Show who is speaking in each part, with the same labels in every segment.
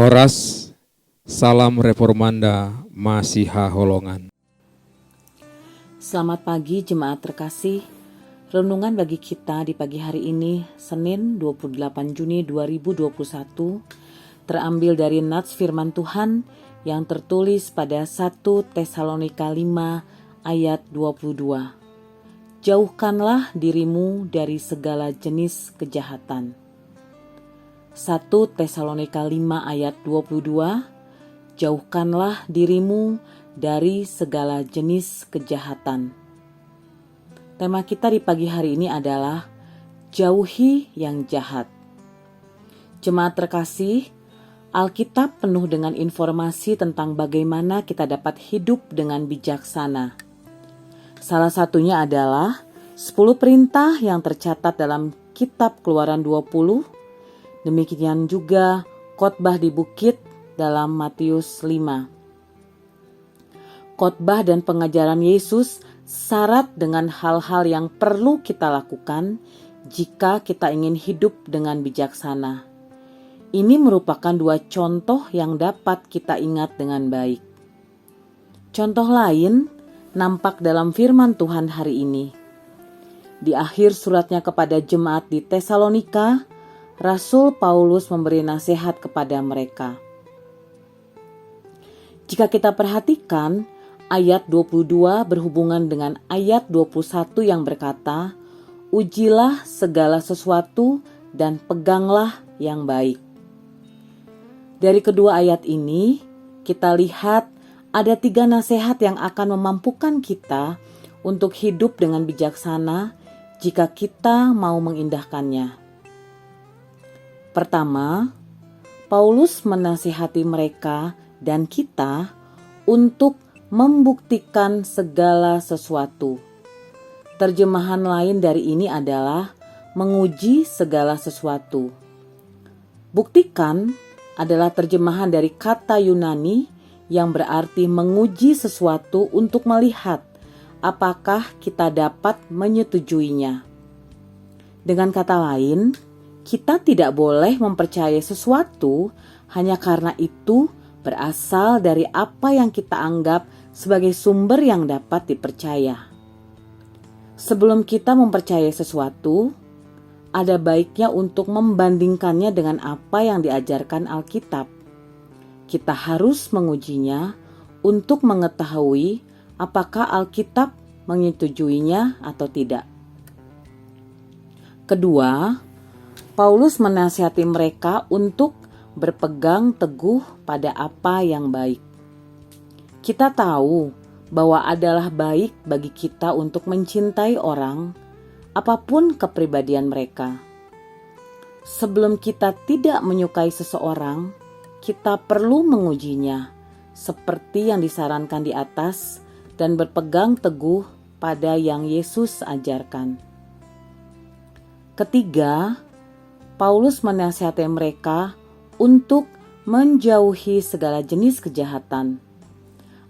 Speaker 1: Horas, salam reformanda Masiha Holongan.
Speaker 2: Selamat pagi jemaat terkasih. Renungan bagi kita di pagi hari ini, Senin 28 Juni 2021, terambil dari nats firman Tuhan yang tertulis pada 1 Tesalonika 5 ayat 22. Jauhkanlah dirimu dari segala jenis kejahatan. 1 Tesalonika 5 ayat 22, jauhkanlah dirimu dari segala jenis kejahatan. Tema kita di pagi hari ini adalah jauhi yang jahat. Jemaat terkasih, Alkitab penuh dengan informasi tentang bagaimana kita dapat hidup dengan bijaksana. Salah satunya adalah 10 perintah yang tercatat dalam kitab Keluaran 20. Demikian juga khotbah di bukit dalam Matius 5. Khotbah dan pengajaran Yesus syarat dengan hal-hal yang perlu kita lakukan jika kita ingin hidup dengan bijaksana. Ini merupakan 2 contoh yang dapat kita ingat dengan baik. Contoh lain nampak dalam firman Tuhan hari ini. Di akhir suratnya kepada jemaat di Tesalonika, Rasul Paulus memberi nasihat kepada mereka. Jika kita perhatikan, ayat 22 berhubungan dengan ayat 21 yang berkata, ujilah segala sesuatu dan peganglah yang baik. Dari kedua ayat ini, kita lihat ada 3 nasihat yang akan memampukan kita untuk hidup dengan bijaksana jika kita mau mengindahkannya. Pertama, Paulus menasihati mereka dan kita untuk membuktikan segala sesuatu. Terjemahan lain dari ini adalah menguji segala sesuatu. Buktikan adalah terjemahan dari kata Yunani yang berarti menguji sesuatu untuk melihat apakah kita dapat menyetujuinya. Dengan kata lain, kita tidak boleh mempercayai sesuatu hanya karena itu berasal dari apa yang kita anggap sebagai sumber yang dapat dipercaya. Sebelum kita mempercayai sesuatu, ada baiknya untuk membandingkannya dengan apa yang diajarkan Alkitab. Kita harus mengujinya untuk mengetahui apakah Alkitab menyetujuinya atau tidak. Kedua, Paulus menasihati mereka untuk berpegang teguh pada apa yang baik. Kita tahu bahwa adalah baik bagi kita untuk mencintai orang, apapun kepribadian mereka. Sebelum kita tidak menyukai seseorang, kita perlu mengujinya, seperti yang disarankan di atas, dan berpegang teguh pada yang Yesus ajarkan. Ketiga, Paulus menasihati mereka untuk menjauhi segala jenis kejahatan.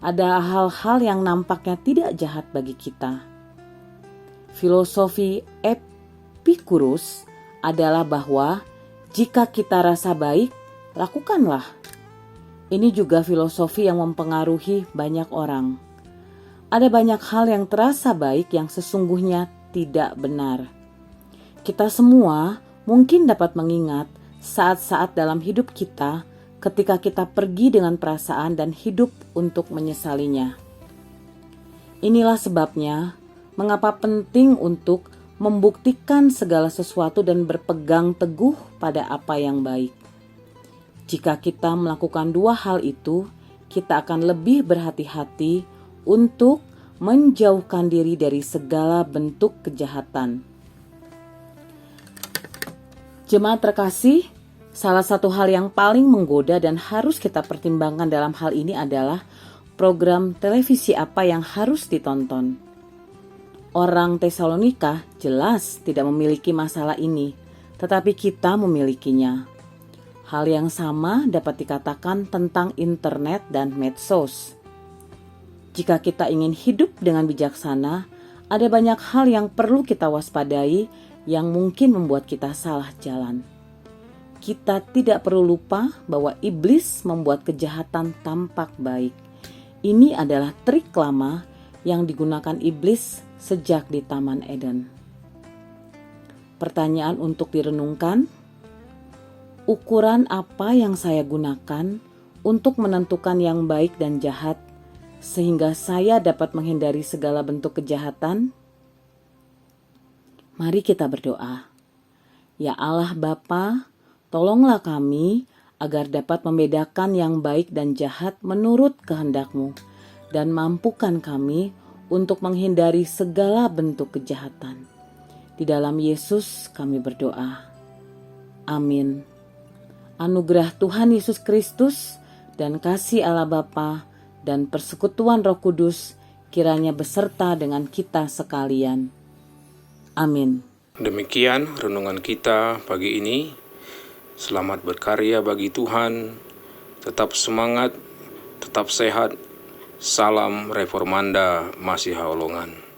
Speaker 2: Ada hal-hal yang nampaknya tidak jahat bagi kita. Filosofi Epikurus adalah bahwa jika kita rasa baik, lakukanlah. Ini juga filosofi yang mempengaruhi banyak orang. Ada banyak hal yang terasa baik yang sesungguhnya tidak benar. Kita semua mungkin dapat mengingat saat-saat dalam hidup kita ketika kita pergi dengan perasaan dan hidup untuk menyesalinya. Inilah sebabnya mengapa penting untuk membuktikan segala sesuatu dan berpegang teguh pada apa yang baik. Jika kita melakukan 2 hal itu, kita akan lebih berhati-hati untuk menjauhkan diri dari segala bentuk kejahatan. Jemaat terkasih, salah satu hal yang paling menggoda dan harus kita pertimbangkan dalam hal ini adalah program televisi apa yang harus ditonton. Orang Tesalonika jelas tidak memiliki masalah ini, tetapi kita memilikinya. Hal yang sama dapat dikatakan tentang internet dan medsos. Jika kita ingin hidup dengan bijaksana, ada banyak hal yang perlu kita waspadai yang mungkin membuat kita salah jalan. kita tidak perlu lupa bahwa iblis membuat kejahatan tampak baik. Ini adalah trik lama yang digunakan iblis sejak di Taman Eden. Pertanyaan untuk direnungkan, ukuran apa yang saya gunakan untuk menentukan yang baik dan jahat, sehingga saya dapat menghindari segala bentuk kejahatan? Mari kita berdoa. Ya Allah Bapa, tolonglah kami agar dapat membedakan yang baik dan jahat menurut kehendak-Mu, dan mampukan kami untuk menghindari segala bentuk kejahatan. Di dalam Yesus kami berdoa. Amin. Anugerah Tuhan Yesus Kristus dan kasih Allah Bapa dan persekutuan Roh Kudus kiranya beserta dengan kita sekalian. Amin.
Speaker 3: Demikian renungan kita pagi ini. Selamat berkarya bagi Tuhan. Tetap semangat, tetap sehat. Salam Reformanda Masiha Holongan.